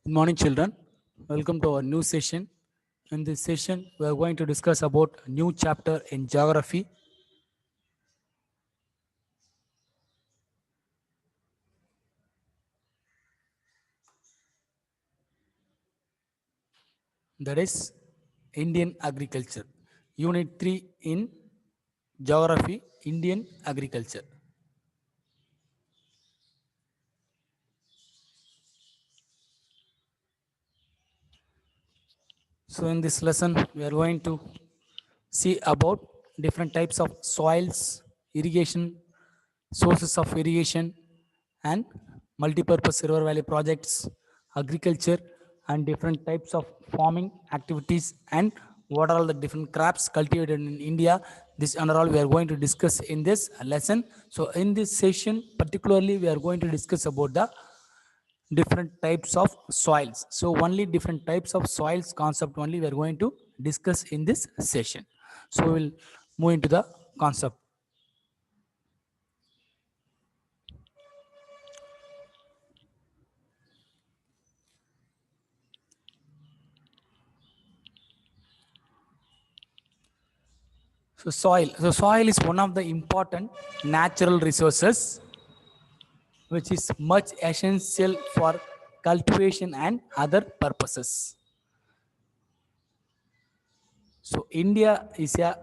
Good morning, children. Welcome to our new session. In this session, we are going to discuss about a new chapter in geography. That is Indian agriculture. Unit 3 in geography, Indian agriculture. So in this lesson, we are going to see about different types of soils, irrigation, sources of irrigation, and multi-purpose river valley projects, agriculture, and different types of farming activities, and what are all the different crops cultivated in India. This and all we are going to discuss in this lesson. So in this session, particularly, we are going to discuss about the different types of soils. So only different types of soils concept only we are going to discuss in this session. So we'll move into the concept. So soil is one of the important natural resources which is much essential for cultivation and other purposes. So India is a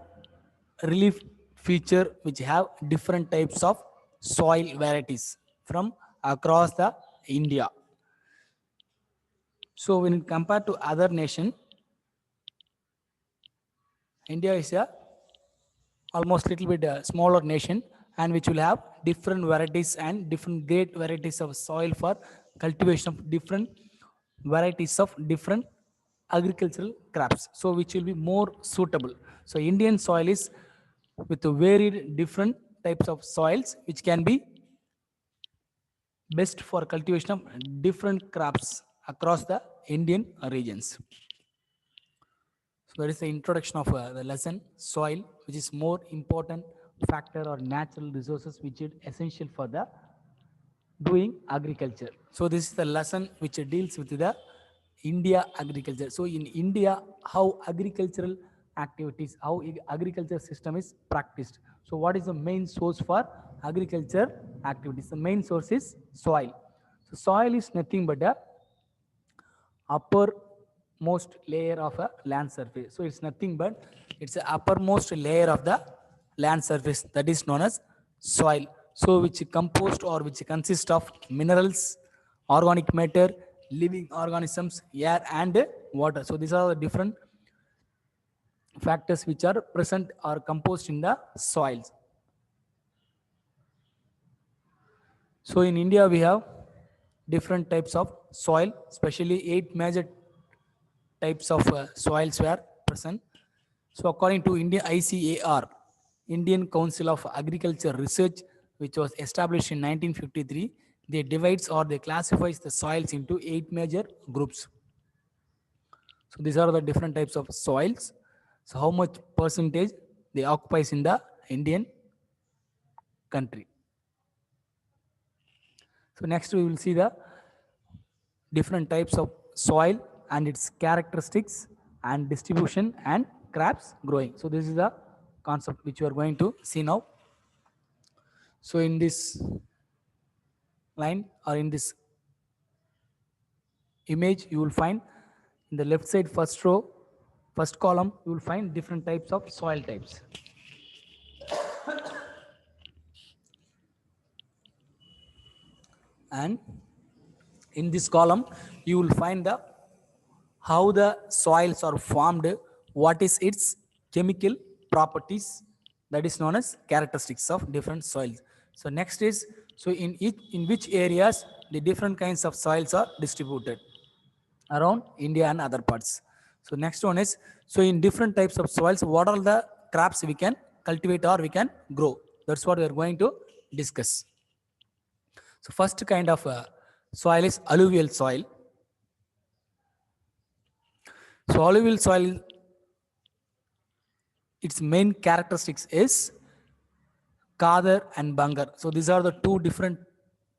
relief feature which have different types of soil varieties from across the India. So when compared to other nation, India is a almost little bit smaller nation and which will have different varieties and different great varieties of soil for cultivation of different varieties of different agricultural crops, so which will be more suitable. So Indian soil is with varied different types of soils which can be best for cultivation of different crops across the Indian regions. So that is the introduction of the lesson, soil, which is more important factor or natural resources which is essential for the doing agriculture. So this is the lesson which deals with the India agriculture. So in India, how agricultural activities, how agriculture system is practiced. So what is the main source for agriculture activities? The main source is soil. So soil is nothing but a uppermost layer of a land surface. So it's nothing but it's the uppermost layer of the land surface that is known as soil. So which composed or which consists of minerals, organic matter, living organisms, air and water. So these are the different factors which are present or composed in the soils. So in India we have different types of soil, especially 8 major types of soils were present. So according to India ICAR, Indian Council of Agriculture Research, which was established in 1953, they divides or they classifies the soils into 8 major groups. So these are the different types of soils. So how much percentage they occupies in the Indian country. So next we will see the different types of soil and its characteristics and distribution and crops growing. So this is the concept which we are going to see now. So in this line or in this image, you will find in the left side first row, first column, you will find different types of soil types. And in this column, you will find the how the soils are formed, what is its chemical properties, that is known as characteristics of different soils. So next is, so in which areas the different kinds of soils are distributed around India and other parts. So next one is, so in different types of soils, what are the crops we can cultivate or we can grow? That's what we are going to discuss. So first kind of soil is alluvial soil. So alluvial soil, its main characteristics is Kadar and Bangar. So these are the two different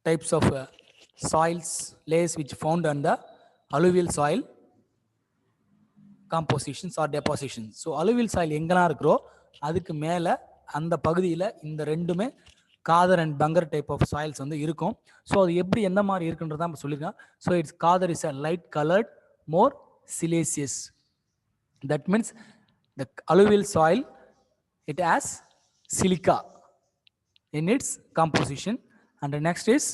types of soils layers which found on the alluvial soil compositions or depositions. So alluvial soil எங்கெல்லாம் இருக்கிறோ அதுக்கு மேலே அந்த பகுதியில் இந்த ரெண்டுமே khadar and bhangar type of soils வந்து இருக்கும். ஸோ அது எப்படி எந்த மாதிரி இருக்குன்றதான் நம்ம சொல்லியிருக்கேன். So it's khadar is a light coloured more siliceous. That means the alluvial soil it has silica in its composition. And the next is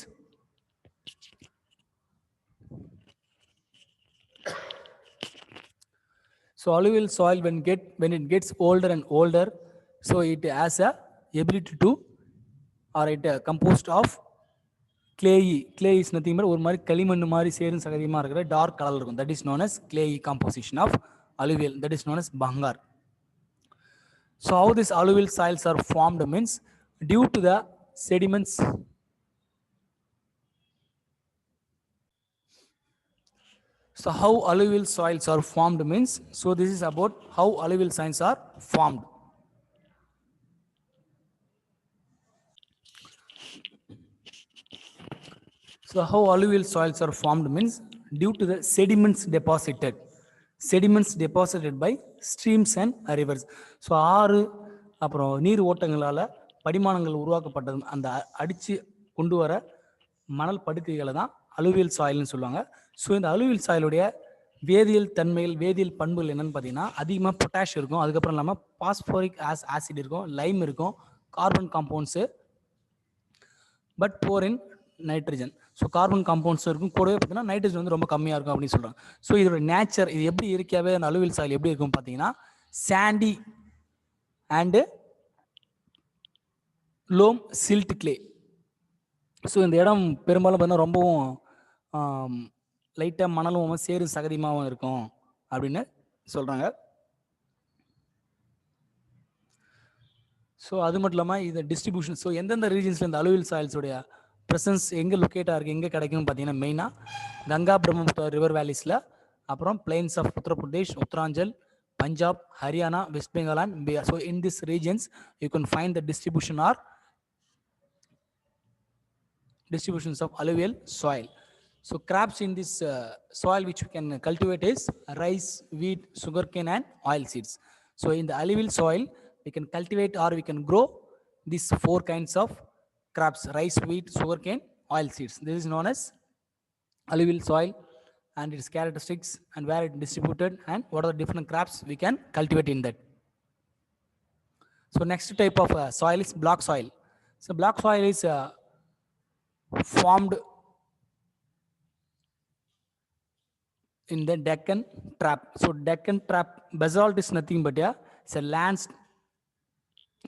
so alluvial soil when it gets older and older, so it has a ability to or it composed of clay is nothing but ஒரு மாதிரி களிமண் மாதிரி சேரும் சகதியமா இருக்கிற dark colour இருக்கும். that is known as clayey composition of alluvial, that is known as bangar. So how these alluvial soils are formed means due to the sediments. So how alluvial soils are formed means, so this is about how alluvial soils are formed. So how alluvial soils are formed means due to the sediments deposited by streams and rivers. So ஆறு அப்புறம் நீர் ஓட்டங்களால் படிமானங்கள் உருவாக்கப்பட்டது அந்த அடித்து கொண்டு வர மணல் படுக்கைகளை தான் அலுவியல் சாயில்னு சொல்லுவாங்க. ஸோ இந்த அலுவியல் சாயிலுடைய வேதியியல் தன்மைகள் வேதியியல் பண்புகள் என்னென்னு பார்த்தீங்கன்னா அதிகமாக பொட்டாஷ் இருக்கும், அதுக்கப்புறம் இல்லாமல் பாஸ்போரிக் ஆசிட் இருக்கும், லைம் இருக்கும், carbon compounds but poor in nitrogen. So carbon compounds இருக்கும், கூடவே பார்த்தீங்கன்னா நைட்ரஜன் வந்து ரொம்ப கம்மியாக இருக்கும் அப்படின்னு சொல்கிறாங்க. ஸோ இதோட நேச்சர் இது எப்படி இருக்காவே அந்த அலுவியல் சாயில் எப்படி இருக்கும் பார்த்தீங்கன்னா sandy and loam silt clay. So இந்த இடம் பெரும்பாலும் பார்த்தீங்கன்னா ரொம்பவும் லைட்டாக மணலும் சேரு சகதியமாகவும் இருக்கும் அப்படின்னு சொல்கிறாங்க. ஸோ அது மட்டும் இல்லாமல் இது டிஸ்ட்ரிபியூஷன். ஸோ எந்தெந்த ரீஜன்ஸில் இந்த அலுவியல் சாயில்ஸோடைய ப்ரெசன்ஸ் எங்கே லொக்கேட்டாக இருக்குது எங்கே கிடைக்கும்னு பார்த்தீங்கன்னா மெயினாக கங்கா பிரம்மபுத்திரா ரிவர் வேலிஸில், அப்புறம் plains of Uttar Pradesh, Uttaranchal, Punjab, Haryana, West Bengal and Bihar. So in this regions you can find the distributions of alluvial soil. So crops in this soil which we can cultivate is rice, wheat, sugarcane and oil seeds. So in the alluvial soil we can cultivate or we can grow these four kinds of crops: rice, wheat, sugarcane, oil seeds. This is known as alluvial soil and its characteristics and where it distributed and what are the different crops we can cultivate in that. So next type of soil is block soil. So block soil is formed in the Deccan Trap. So Deccan Trap basalt is nothing but it's a land.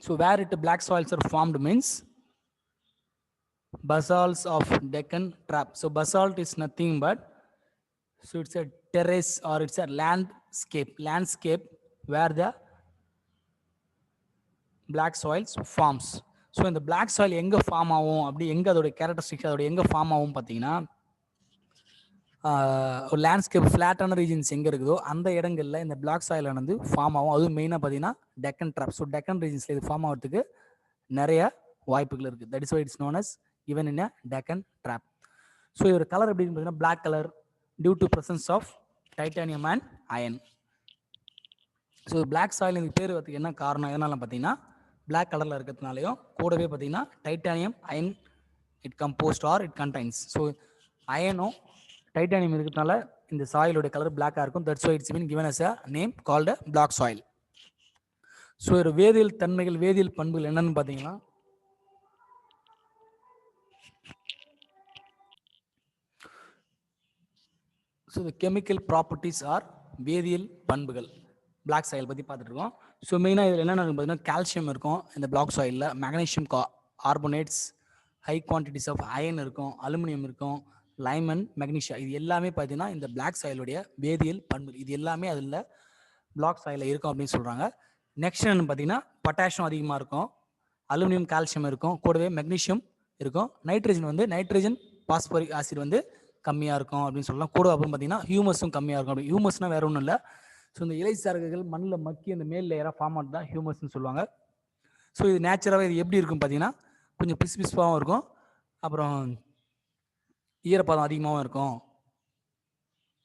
So where it black soils are formed means basalts of Deccan Trap. So basalt is nothing but, so it's a terrace or it's a landscape where the black soils forms. So இந்த black soil எங்கே form ஆகும் அப்படி எங்கே அதோடைய characteristics அதோட எங்கே form ஆகும் பார்த்தீங்கன்னா ஒரு லேண்ட்ஸ்கேப் ஃப்ளாட்டான ரீஜன்ஸ் எங்கே இருக்குதோ அந்த இடங்களில் இந்த பிளாக் சாயில் வந்து ஃபார்ம் ஆகும். அதுவும் மெயினாக பார்த்தீங்கன்னா டெக்கன் ட்ராப். ஸோ டெக்கன் ரீஜன்ஸில் இது ஃபார்ம் ஆகிறதுக்கு நிறைய வாய்ப்புகள் இருக்குது. That is why it's known as even in a Deccan trap. So இதோட கலர் எப்படின்னு பார்த்தீங்கன்னா black colour due to presence of titanium and iron. So black soil இதுக்கு பேர் வரதுக்கு என்ன காரணம் எதனால பார்த்தீங்கன்னா பிளாக் கலரில் இருக்கிறதுனாலையும் கூடவே பார்த்தீங்கன்னா titanium iron it composed or it contains. So அயனும் டைட்டானியம் இருக்கிறதுனால இந்த சாயிலோட கலர் பிளாக்காக இருக்கும். That's why it's been given as a name called a black soil. So ஒரு வேதியியல் தன்மைகள் வேதியியல் பண்புகள் என்னன்னு பார்த்தீங்கன்னா so the chemical properties are வேதியியல் பண்புகள் பிளாக் சாயில் பற்றி பார்த்துட்டு இருக்கோம். ஸோ மெயினாக இதில் என்னென்ன பார்த்தீங்கன்னா கால்சியம் இருக்கும் இந்த பிளாக் சாயிலில், magnesium carbonates, high quantities of iron இருக்கும், அலுமினியம் இருக்கும், லைம் அண்ட் மெக்னீஷியா. இது எல்லாமே பார்த்தீங்கன்னா இந்த பிளாக் சாயிலுடைய வேதியியல் பண்புகள். இது எல்லாமே அதில் பிளாக் சாயிலில் இருக்கும் அப்படின்னு சொல்கிறாங்க. நெக்ஸ்ட் என்னென்னு பார்த்தீங்கன்னா பொட்டாசியம் அதிகமாக இருக்கும், அலுமினியம் கால்சியம் இருக்கும், கூடவே மெக்னீஷியம் இருக்கும், நைட்ரஜன் பாஸ்போரிக் ஆசிட் வந்து கம்மியாக இருக்கும் அப்படின்னு சொல்லலாம். கூட அப்புறம் பார்த்தீங்கன்னா ஹியூமஸும் கம்மியாக இருக்கும். அப்படி ஹியூமஸ்னால் வேறு ஒன்றும் இல்லை, ஸோ இந்த இலை சாறுகள் மண்ணில் மக்கி அந்த மேல் லேயராக ஃபார்ம் ஆகுது தான் ஹியூமஸ்ன்னு சொல்லுவாங்க. ஸோ இது நேச்சுரலாகவே இது எப்படி இருக்கும் பார்த்தீங்கன்னா கொஞ்சம் பிசுபிசுப்பாகவும் இருக்கும், அப்புறம் ஈரப்பதம் அதிகமாகவும் இருக்கும்.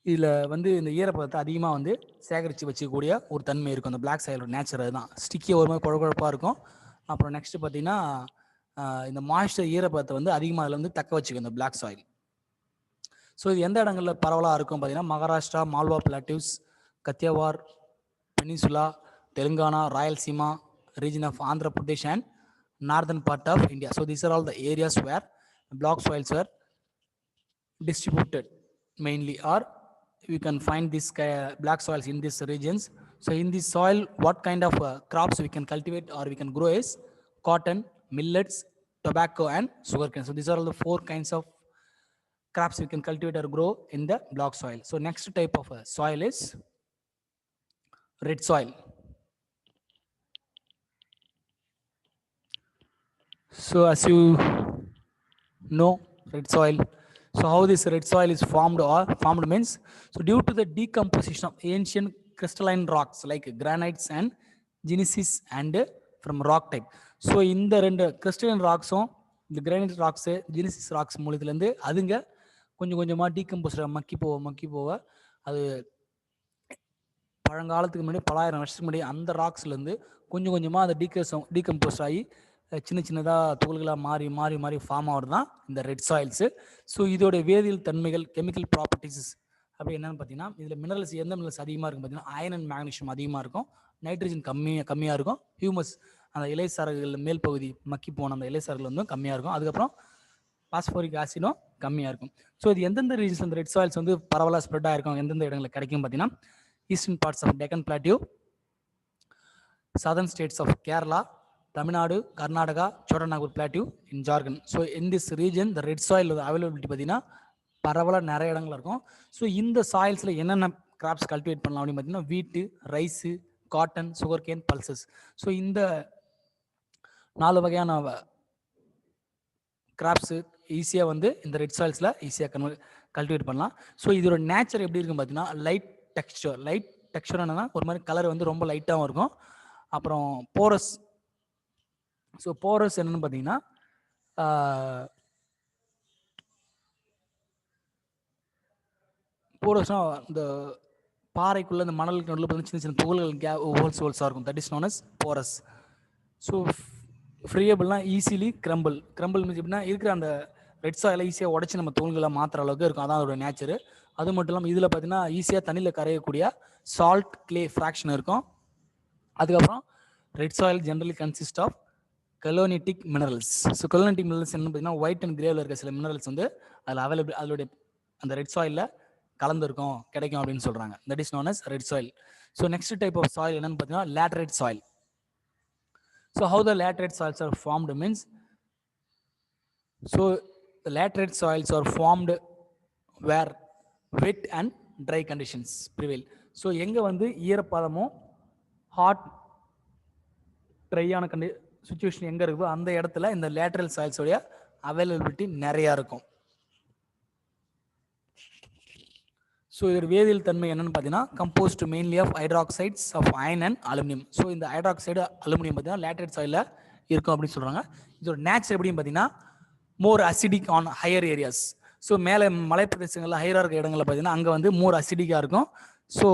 இதில் வந்து இந்த ஈரப்பதத்தை அதிகமாக வந்து சேகரித்து வச்சுக்கக்கூடிய ஒரு தன்மை இருக்கும். அந்த பிளாக் சாயிலோட நேச்சர் அதுதான். ஸ்டிக்கியாக ஒரு மாதிரி குழகுழப்பாக இருக்கும். அப்புறம் நெக்ஸ்ட்டு பார்த்தீங்கன்னா இந்த மாய்ஸ்டர் ஈரப்பதத்தை வந்து அதிகமாக அதில் வந்து தக்க வச்சுக்கும் இந்த பிளாக் சாயில். ஸோ இது எந்த இடங்களில் பரவலாக இருக்கும் பார்த்தீங்கன்னா Maharashtra, Malwa plateaus, Kathiawar peninsula, Telangana, Rayalaseema, region of Andhra Pradesh and northern part of India. So these are all the areas where block soils were distributed mainly, or you can find this black soils in these regions. So in this soil, what kind of crops we can cultivate or we can grow is cotton, millets, tobacco and sugarcane. So these are all the 4 kinds of crops we can cultivate or grow in the block soil. So next type of soil is red soil. So as you know, red soil. So how this red soil is formed or formed means, so due to the decomposition of ancient crystalline rocks like granites and gneisses and from rock type. So இந்த ரெண்டு crystalline rocks-உம் இந்த granite rocks, gneisses rocks மூலத்திலேருந்து அதுங்க கொஞ்சம் கொஞ்சமாக decompose மக்கி போக அது பழங்காலத்துக்கு முன்னாடி பலாயிரம் வருஷத்துக்கு முன்னாடி அந்த ராக்ஸ்லேருந்து கொஞ்சம் கொஞ்சமாக அதை டீகம்போஸ் ஆகி சின்ன சின்னதாக துகள்களாக மாறி மாறி மாறி ஃபார்ம் ஆகிறது தான் இந்த ரெட் சாயில்ஸு. ஸோ இதோட வேதியியல் தன்மைகள், கெமிக்கல் ப்ராப்பர்ட்டிஸ் அப்படி என்னென்னு பார்த்தீங்கன்னா, இதில் மினரல்ஸ் எந்த மினரல்ஸ் அதிகமாக இருக்கும் பார்த்தீங்கன்னா அயன் அண்ட் மேக்னீஷியம் அதிகமாக இருக்கும், நைட்ரஜன் கம்மியாக இருக்கும், ஹியூமஸ் அந்த இலைசாறுகள் மேல் பகுதி மக்கி போன அந்த இலைசாறுகள் வந்து கம்மியாக இருக்கும், அதுக்கப்புறம் பாஸ்போரிக் ஆசிடும் கம்மியாக இருக்கும். ஸோ இது எந்தெந்த ரீஜன்ஸ் அந்த ரெட் சாயில்ஸ் வந்து பரவலாக ஸ்ப்ரெட் ஆகிருக்கும், எந்தெந்த இடங்களில் கிடைக்கும் பார்த்தீங்கன்னா eastern parts of Deccan plateau, southern states of Kerala, Tamil Nadu, Karnataka, Chotanagpur Plateau in Jharkhand. So in this region the red soil availability பார்த்தீங்கன்னா பரவலாக நிறைய இடங்கள் இருக்கும். ஸோ இந்த சாயில்ஸில் என்னென்ன கிராப்ஸ் கல்டிவேட் பண்ணலாம் அப்படின்னு பார்த்தீங்கன்னா வீட்டு, rice, cotton, sugar cane, pulses. So இந்த 4 வகையான கிராப்ஸு ஈஸியாக வந்து இந்த ரெட் சாயில்ஸில் ஈஸியாக கல்டிவேட் பண்ணலாம். ஸோ இதோட நேச்சர் எப்படி இருக்குன்னு பார்த்தீங்கன்னா லைட் டெக்ஸ்சர் என்னன்னா ஒரு மாதிரி கலர் வந்து ரொம்ப லைட்டாகவும் இருக்கும். அப்புறம் போரஸ். ஸோ போரஸ் என்னன்னு பார்த்தீங்கன்னா போரஸ்னா இந்த பாறைக்குள்ளே இந்த மணலுக்கு நடுவில் பார்த்தீங்கன்னா சின்ன சின்ன துகள்கள் ஹோல்ஸாக இருக்கும், that is known as porous. So ஃப்ரீயபிள்னா ஈஸிலி கிரம்பிள் மீன்ஸ் எப்படின்னா இருக்கிற அந்த ரெட் சாயிலை ஈஸியாக உடச்சி நம்ம தூள்களை மாற்றுற அளவுக்கு இருக்கும், அதான் அதோட நேச்சரு. அது மட்டும் இல்லாமல் இதில் பார்த்தீங்கன்னா ஈஸியாக தண்ணியில் கரையக்கூடிய சால்ட் கிளே ஃப்ராக்ஷன் இருக்கும். அதுக்கப்புறம் red soil generally consist of kaolinitic minerals. So kaolinitic minerals என்ன பார்த்தீங்கன்னா ஒயிட் அண்ட் கிரேவில் இருக்க சில மினரல்ஸ் வந்து அதில் அவைலபிள், அதோடைய அந்த ரெட் சாயிலில் கலந்துருக்கும், கிடைக்கும் அப்படின்னு சொல்கிறாங்க. That is known as red soil. So next type of soil என்னன்னு பார்த்தீங்கன்னா laterite soil. So how the laterite soils are formed means, so the laterite soils are formed where wet and dry conditions prevail. So எங்கே வந்து ஈரப்பதமும் hot ட்ரையான situation எங்கே இருக்குதோ அந்த இடத்துல இந்த lateral சாயில்ஸோடைய availability நிறையா இருக்கும். ஸோ இதோட வேதியியல் தன்மை என்னென்னு பார்த்தீங்கன்னா composed mainly of hydroxides of iron and aluminium. So இந்த ஹைட்ராக்சைடு அலுமினியம் பார்த்தீங்கன்னா லேட்டரைட் சாயிலில் இருக்கும் அப்படின்னு சொல்கிறாங்க. இதோட நேச்சர் எப்படின்னு பார்த்தீங்கன்னா more acidic on higher areas. So மேலே மலைப்பிரதேசங்களில் ஹையராக இருக்க இடங்களில் பார்த்தீங்கன்னா அங்கே வந்து மோர் அசிடிக்காக இருக்கும். ஸோ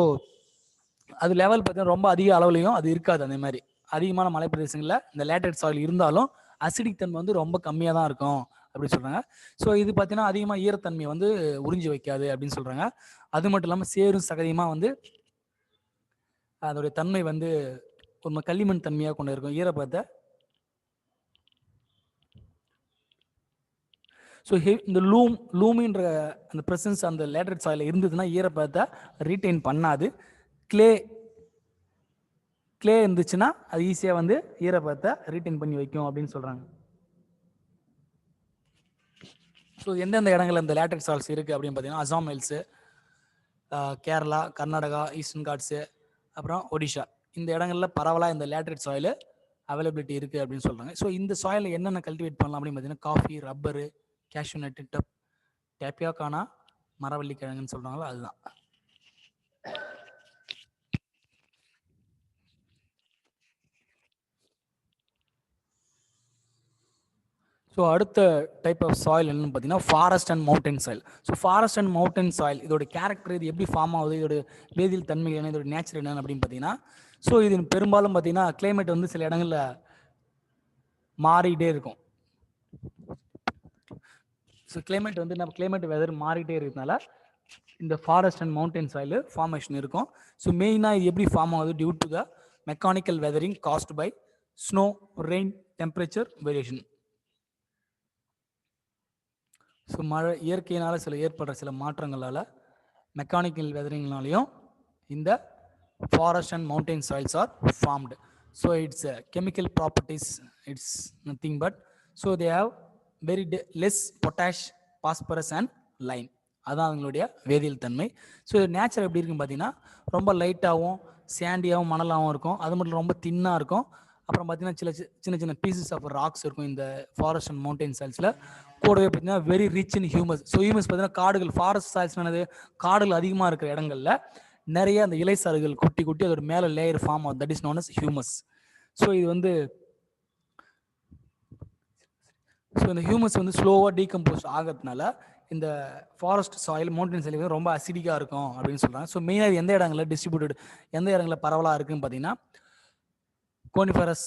அது லெவல் பார்த்தீங்கன்னா ரொம்ப அதிக அளவுலையும் அது இருக்காது. அந்த மாதிரி அதிகமான மலைப்பிரதேசங்களில் இந்த லேட்டரைட் சாயில் இருந்தாலும் அசிடிக் தன்மை வந்து ரொம்ப கம்மியாக தான் இருக்கும் அப்படின்னு சொல்கிறாங்க. ஸோ இது பார்த்தீங்கன்னா அதிகமாக ஈரத்தன்மையை வந்து உறிஞ்சி வைக்காது அப்படின்னு சொல்கிறாங்க. அது மட்டும் இல்லாமல் சேரும் சகதியமாக வந்து அதோடைய தன்மை வந்து ஒரு களிமண் தன்மையாக கொண்டு இருக்கும் ஈரப்பதத்தை. ஸோ இந்த லூமின்ற அந்த ப்ரெசன்ஸ் அந்த லேட்டரைட் சாயில் இருந்ததுன்னா ஈரப்பதத்தை ரீட்டைன் பண்ணாது. கிளே இருந்துச்சுன்னா அது ஈஸியாக வந்து ஈரப்பதத்தை ரீட்டைன் பண்ணி வைக்கும் அப்படின்னு சொல்கிறாங்க. ஸோ எந்தெந்த இடங்களில் இந்த லேட்டரைட் சாயில்ஸ் இருக்குது அப்படின்னு பார்த்தீங்கன்னா Assam hills, Kerala, Karnataka, eastern katsu, அப்புறம் ஒடிஷா, இந்த இடங்களில் பரவலாக இந்த லேட்டரைட் சாயில் அவைலபிலிட்டி இருக்குது அப்படின்னு சொல்கிறாங்க. ஸோ இந்த சாயில் என்னென்ன கல்டிவேட் பண்ணலாம் அப்படின்னு பார்த்தீங்கன்னா காஃபி, ரப்பரு, கேஷ்யூ நட்டு, டேப்பியாக்கானா, மரவள்ளி கிழங்குன்னு சொல்கிறாங்களோ அதுதான். ஸோ அடுத்த டைப் ஆஃப் சாயில் என்னன்னு பார்த்தீங்கன்னா forest and mountain soil. So forest and mountain soil இதோட கேரக்டர், இது எப்படி ஃபார்ம் ஆகுது, இதோட வேதியியல் தன்மை என்ன, இதோட நேச்சர் என்ன அப்படின்னு பார்த்தீங்கன்னா, ஸோ இது பெரும்பாலும் பார்த்தீங்கன்னா கிளைமேட் வந்து சில இடங்களில் மாறிக்கிட்டே இருக்கும். ஸோ கிளைமேட் வந்து நம்ம கிளைமேட் வெதர் மாறிக்கிட்டே இருக்கிறதுனால இந்த forest and mountain soil formation இருக்கும். ஸோ மெயினாக இது எப்படி ஃபார்ம் ஆகுது, due to the mechanical weathering caused by snow, rain, temperature variation. So மழை இயற்கையினால் ஏற்படுற சில மாற்றங்களால், மெக்கானிக்கல் வெதரிங்னாலையும் இந்த forest and mountain soils are formed. So its chemical properties, it's nothing but so they have very less potash, phosphorus and lime. அதான் அவங்களுடைய வேதியியல் தன்மை. ஸோ நேச்சர் எப்படி இருக்குன்னு பார்த்தீங்கன்னா ரொம்ப லைட்டாகவும் சாண்டியாகவும் மணலாகவும் இருக்கும். அது மட்டும் ரொம்ப தின்னாக இருக்கும். அப்புறம் பார்த்தீங்கன்னா சின்ன சின்ன பீசஸ் ஆஃப் ராக்ஸ் இருக்கும் இந்த ஃபாரஸ்ட் அண்ட் மவுண்டன் சாயில்ஸில். கூடவே பார்த்தீங்கன்னா very rich in humus. So humus பார்த்தீங்கன்னா காடுகள், ஃபாரஸ்ட் சாயில்ஸ் என்னது, காடுகள் அதிகமாக இருக்கிற இடங்கள்ல நிறைய அந்த இலைசாறுகள் குட்டி குட்டி அதோட மேலே லேயர் ஃபார்ம் ஆகும். That is known as humus. So இது வந்து இந்த ஹியூமஸ் வந்து ஸ்லோவாக டீகம்போஸ் ஆகிறதுனால இந்த ஃபாரஸ்ட் சாயில், மவுண்டன் சாயில் வந்து ரொம்ப அசிடிக்காக இருக்கும் அப்படின்னு சொல்கிறாங்க. ஸோ மெயினாக இது எந்த இடங்களில் டிஸ்ட்ரிபியூட்டட், எந்த இடங்களில் பரவலாக இருக்குன்னு பார்த்தீங்கன்னா coniferous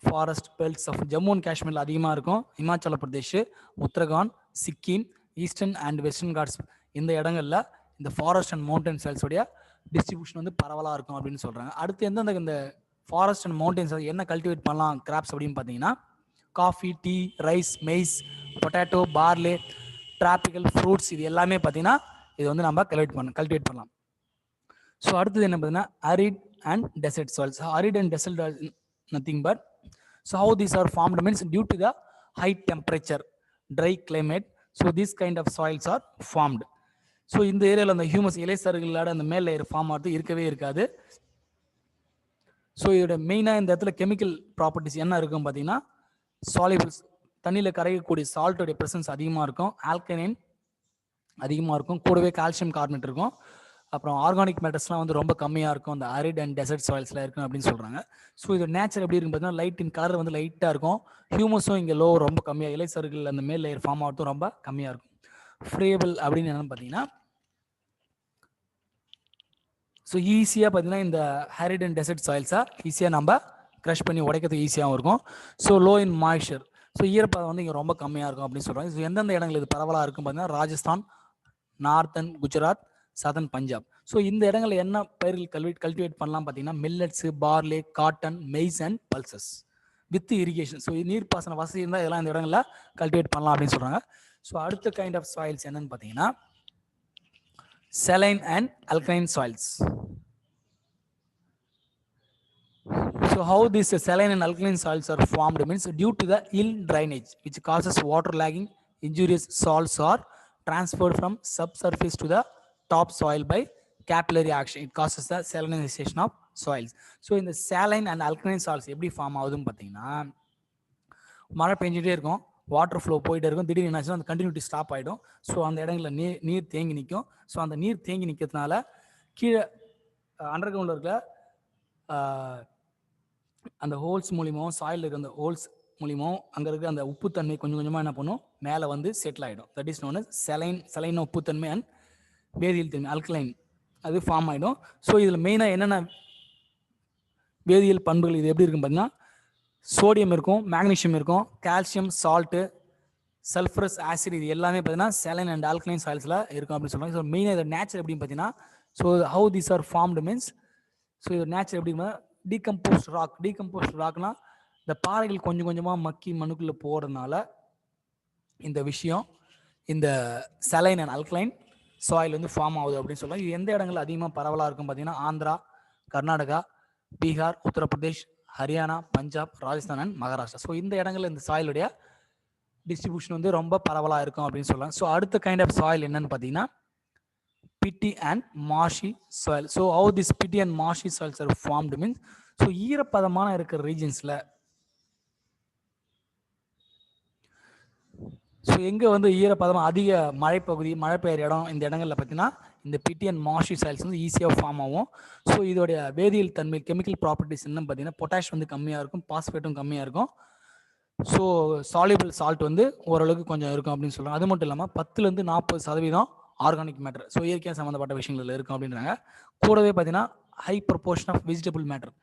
forest belts of Jammu and காஷ்மீரில் அதிகமாக இருக்கும். Himachal Pradesh, Uttarakhand, Sikkim, eastern and western Ghats இந்த இடங்களில் இந்த ஃபாரஸ்ட் அண்ட் மவுண்டன் சாயில்ஸோடைய டிஸ்ட்ரிபியூஷன் வந்து பரவலாக இருக்கும் அப்படின்னு சொல்கிறாங்க. அடுத்து எந்தெந்த இந்த ஃபாரஸ்ட் அண்ட் மவுண்டன் சாயில் என்ன கல்டிவேட் பண்ணலாம் கிராப்ஸ் அப்படின்னு பார்த்தீங்கன்னா coffee, tea, rice, maize, potato, barley, tropical fruits இது எல்லாமே பார்த்தீங்கன்னா இது வந்து நம்ம கல்டிவேட் பண்ணலாம். ஸோ அடுத்தது என்ன பார்த்தீங்கன்னா arid and desert soils. Arid and desert are nothing but so how these are formed means due to the high temperature, dry climate, so these kind of soils are formed. so இந்த ஏரியாவில் அந்த humus இலைசாறுகளோட அந்த மேல் layer form ஆகிறது இருக்கவே இருக்காது. So இதோட மெயினாக இந்த இடத்துல கெமிக்கல் ப்ராப்பர்ட்டிஸ் என்ன இருக்கும் பார்த்தீங்கன்னா சாலிபிள்ஸ், தண்ணியில் கரையக்கூடிய சால்ட்டோடைய ப்ரெசன்ஸ் அதிகமாக இருக்கும், ஆல்கனைன் அதிகமாக இருக்கும், கூடவே கால்சியம் கார்பனேட் இருக்கும், அப்புறம் ஆர்கானிக் மேட்டர்ஸ்லாம் வந்து ரொம்ப கம்மியாக இருக்கும் அந்த அரிட் அண்ட் டெசர்ட் சாயில்ஸில் இருக்கும் அப்படின்னு சொல்கிறாங்க. ஸோ இது நேச்சர் எப்படி இருக்குன்னு பார்த்தீங்கன்னா லைட் இன் கலர் வந்து லைட்டாக இருக்கும். ஹியூமஸும் இங்கே லோ ரொம்ப கம்மியாக, இலைசர்கள் அந்த மேல் லேயர் ஃபார்ம் ஆகிறதும் ரொம்ப கம்மியாக இருக்கும். ஃப்ரேபிள் அப்படின்னு என்னன்னு பார்த்தீங்கன்னா ஸோ ஈஸியாக பார்த்தீங்கன்னா இந்த அரிட் அண்ட் டெசர்ட் சாயில்ஸாக ஈஸியாக நம்ம க்ரஷ் பண்ணி உடைக்கிறதுக்கு ஈஸியாகவும் இருக்கும். So low in moisture, so ஈரப்பதம் வந்து இங்கே ரொம்ப கம்மியாக இருக்கும் அப்படின்னு சொல்கிறாங்க. ஸோ எந்தெந்த இடங்கள் இது பரவலாக இருக்கும் பார்த்தீங்கன்னா ராஜஸ்தான், நார்த்தன் குஜராத், சதன் பஞ்சாப். ஸோ இந்த இடங்களில் என்ன பயிர்கள் கல்டிவேட் பண்ணலாம் பார்த்தீங்கன்னா millets, Parle, cotton, maize and pulses with irrigation. So நீர்ப்பாசன வசதி இருந்தால் இதெல்லாம் இந்த இடங்களில் கல்டிவேட் பண்ணலாம் அப்படின்னு சொல்கிறாங்க. ஸோ அடுத்த கைண்ட் ஆஃப் சாயில்ஸ் என்னன்னு பார்த்தீங்கன்னா saline and alkaline soils. So how these saline and alkaline soils are formed means due to the ill drainage which causes water lagging, injurious salts are transferred from subsurface to the top soil by capillary action. It causes the salinization of soils. So in the saline and alkaline soils எப்படி form ஆகுதுன்னு பார்த்தீங்கன்னா மழை பெஞ்சிட்டே இருக்கும், water flow போயிட்டே இருக்கும், திடீர்னு என்னாச்சுன்னா அந்த கண்டினியூட்டி ஸ்டாப் ஆகிடும். ஸோ அந்த இடங்களில் நீர் தேங்கி நிற்கும். ஸோ அந்த நீர் தேங்கி நிற்கிறதுனால கீழே அண்டர் கிரவுண்டில் இருக்கிற அந்த ஹோல்ஸ் மூலியமாகவும் சாயில் இருக்கிற அந்த ஹோல்ஸ் மூலியமாகவும் அங்கே இருக்கிற அந்த உப்புத்தன்மை கொஞ்சம் கொஞ்சமாக என்ன பண்ணும் மேலே வந்து செட்டில் ஆகிடும். That is known as saline உப்புத்தன்மை அண்ட் வேதியியல் தன்மை அல்கலைன் அது ஃபார்ம் ஆகிடும். ஸோ இதில் மெயினாக என்னென்ன வேதியியல் பண்புகள் இது எப்படி இருக்குன்னு பார்த்தீங்கன்னா சோடியம் இருக்கும், மேக்னீஷியம் இருக்கும், கால்சியம், சால்ட்டு, சல்ஃபரஸ் ஆசிட் இது எல்லாமே பார்த்தீங்கன்னா saline அண்ட் ஆல்கலைன் சாயில்ஸில் இருக்கும் அப்படின்னு சொல்லுவாங்க. ஸோ மெயினாக இதோட நேச்சர் எப்படின்னு பார்த்தீங்கன்னா so how these are formed means so இதோட நேச்சர் எப்படின்னா டீகம்போஸ்ட் ராக்னா இந்த பாறைகள் கொஞ்சம் கொஞ்சமாக மக்கி மண்ணுக்குள்ளே போகிறதுனால இந்த விஷயம் இந்த saline அண்ட் ஆல்கலைன் சாயில் வந்து ஃபார்ம் ஆகுது அப்படின்னு சொல்லுவாங்க. இது எந்த இடங்கள் அதிகமாக பரவலாக இருக்கும் பார்த்தீங்கன்னா ஆந்திரா, கர்நாடகா, பீகார், உத்தரப்பிரதேஷ், ஹரியானா, பஞ்சாப், ராஜஸ்தான் அண்ட் மகாராஷ்டிரா. ஸோ இந்த இடங்கள்ல இந்த சாயிலுடைய டிஸ்ட்ரிபியூஷன் வந்து ரொம்ப பரவலாக இருக்கும் அப்படின்னு சொல்லலாம். ஸோ அடுத்த கைண்ட் ஆஃப் சாயில் என்னன்னு பார்த்தீங்கன்னா peaty and marshy soil. So how this peaty and marshy soils are formed means so ஈரப்பதமான இருக்கிற ரீஜன்ஸில் ஸோ எங்கே வந்து ஈரப்பதமாக அதிக மழைப்பகுதி, மழை பெய்கிற இடம் இந்த இடங்களில் பார்த்தீங்கன்னா இந்த பிட்டி அண்ட் மார்ஷி சாயில்ஸ் வந்து ஈஸியாக ஃபார்ம் ஆகும். ஸோ இதோடைய வேதியியல் தன்மை கெமிக்கல் ப்ராப்பர்ட்டிஸ் என்னன்னு பார்த்தீங்கன்னா பொட்டாஷ் வந்து கம்மியாக இருக்கும், பாஸ்பேட்டும் கம்மியாக இருக்கும், ஸோ சால்யூபிள் சால்ட் வந்து ஓரளவுக்கு கொஞ்சம் இருக்கும் அப்படின்னு சொல்கிறாங்க. அது மட்டும் இல்லாமல் 10லேருந்து 40% ஆர்கானிக் மேட்டர், ஸோ இயற்கையாக சம்மந்தப்பட்ட விஷயங்கள் இருக்கும் அப்படின்றாங்க. கூடவே பார்த்தீங்கன்னா high proportion of vegetable matter,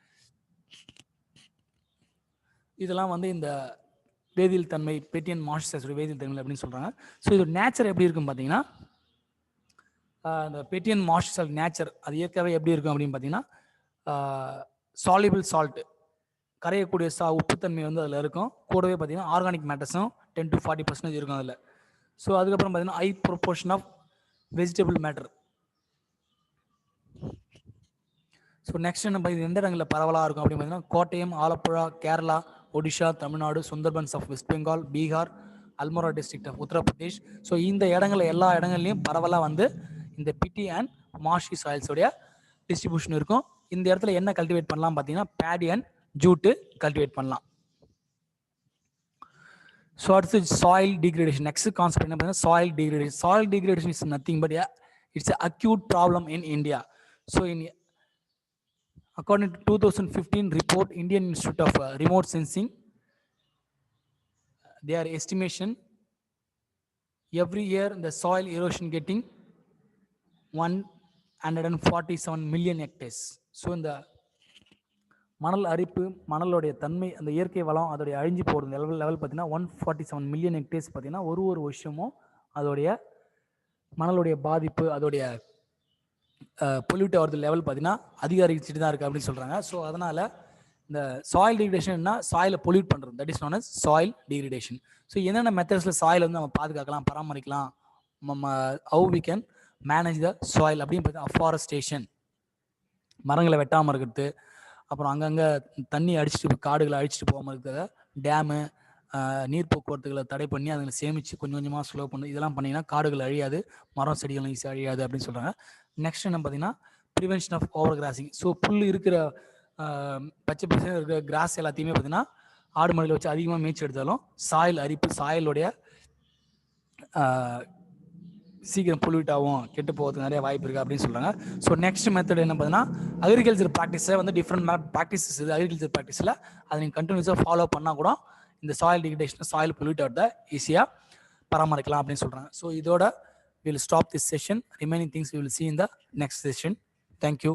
இதெல்லாம் வந்து இந்த வேதியியல் தன்மை பெட்டியன் மாய்ஸ்சரைசர் வேதியியல் தன்மை அப்படின்னு சொல்கிறாங்க. ஸோ இது நேச்சர் எப்படி இருக்கும் பார்த்தீங்கன்னா, இந்த பெட்டியன் மாய்ஸ்சரைசர் நேச்சர் அது இயற்கையாகவே எப்படி இருக்கும் அப்படின்னு பார்த்தீங்கன்னா, சால்யூபிள் சால்ட் கரையக்கூடிய உப்புத்தன்மை வந்து அதில் இருக்கும். கூடவே பார்த்தீங்கன்னா ஆர்கானிக் மேட்டர்ஸும் 10 to 40% இருக்கும் அதில். ஸோ அதுக்கப்புறம் பார்த்தீங்கன்னா high proportion of vegetable matter. So next என்ன பார்த்தீங்கன்னா எந்த இடங்களில் பரவலாக இருக்கும் அப்படின்னு பார்த்தீங்கன்னா Kottayam, Alappuzha, Kerala, Odisha, Tamil Nadu, Sundarbans of West Bengal, Bihar, Almora district of Uttar Pradesh. So இந்த இடங்களில் எல்லா இடங்கள்லையும் பரவலாக வந்து இந்த பிட்டி அண்ட் மார்ஷி சாயில்ஸோடைய டிஸ்ட்ரிபியூஷன் இருக்கும். இந்த இடத்துல என்ன கல்டிவேட் பண்ணலாம் பார்த்தீங்கன்னா பேடி அண்ட் ஜூட்டு கல்டிவேட் பண்ணலாம். ஸோ அடுத்து சாயில் டீக்ரேடேஷன். நெக்ஸ்ட் கான்செப்ட் என்ன பார்த்தீங்கன்னா soil degradation. Soil degradation is nothing but it's a acute problem in India. So in according to 2015 report, Indian Institute of Remote Sensing, their estimation, every year the soil erosion getting 147 million hectares. So இந்த மணல் அரிப்பு, மணலுடைய தன்மை, அந்த இயற்கை வளம் அதோடைய அழிஞ்சு போகிறது லெவல் பார்த்தீங்கன்னா 147 மில்லியன் ஹெக்டேர்ஸ் பார்த்தீங்கன்னா ஒரு வருஷமும் அதோடைய மணலுடைய பாதிப்பு, அதோடைய பொல்யூட் ஆகிறது லெவல் பார்த்தீங்கன்னா அதிகரிச்சுட்டு தான் இருக்குது அப்படின்னு சொல்கிறாங்க. ஸோ அதனால் இந்த சாயில் டீக்ரேடேஷன்னா சாயிலை பொல்யூட் பண்ணுறது, that is known as soil degradation. So என்னென்ன மெத்தட்ஸில் சாயில் வந்து நம்ம பாதுகாக்கலாம், பராமரிக்கலாம், நம்ம how we can manage the soil அப்படின்னு பார்த்தீங்கன்னா அஃபாரஸ்டேஷன், மரங்களை வெட்டாமல் இருக்கிறது, அப்புறம் அங்கங்கே தண்ணி அடிச்சுட்டு காடுகளை அழிச்சிட்டு போகாமல் இருக்கிறத, டேமு, நீர் போக்குவரத்துகளை தடை பண்ணி அதில் சேமித்து கொஞ்சம் கொஞ்சமாக ஸ்லோ பண்ணி இதெல்லாம் பண்ணிங்கன்னா காடுகள் அழியாது, மரம் செடிகளும் ஈஸியாக அழியாது அப்படின்னு சொல்கிறாங்க. நெக்ஸ்ட் என்ன பார்த்தீங்கன்னா prevention of overgrazing. So புல் இருக்கிற பச்சை பச்சை இருக்கிற கிராஸ் எல்லாத்தையுமே பார்த்தீங்கன்னா ஆடு மாடுகளை வச்சு அதிகமாக மேய்ச்சி எடுத்தாலும் சாயில் அரிப்பு, சாயிலுடைய சீக்கிரம் பொல்யூட் ஆகும், கெட்டு போகிறதுக்கு நிறைய வாய்ப்பு இருக்குது அப்படின்னு சொல்கிறாங்க. ஸோ நெக்ஸ்ட் மெத்தட் என்ன பார்த்தீங்கன்னா அக்ரிகல்ச்சர் ப்ராக்டிஸில் வந்து டிஃப்ரெண்ட் ப்ராக்டிசஸ் இது. அக்ரிகல்ச்சர் ப்ராக்டிஸில் அதை நீங்கள் கண்டினியூஸாக ஃபாலோ பண்ணால் கூட இந்த சாயில் டிகிரேடேஷன், சாயில் பொல்யூட் ஆகிறத ஈஸியாக பராமரிக்கலாம் அப்படின்னு சொல்கிறாங்க. ஸோ இதோட we'll stop this session. Remaining things we will see in the next session. Thank you.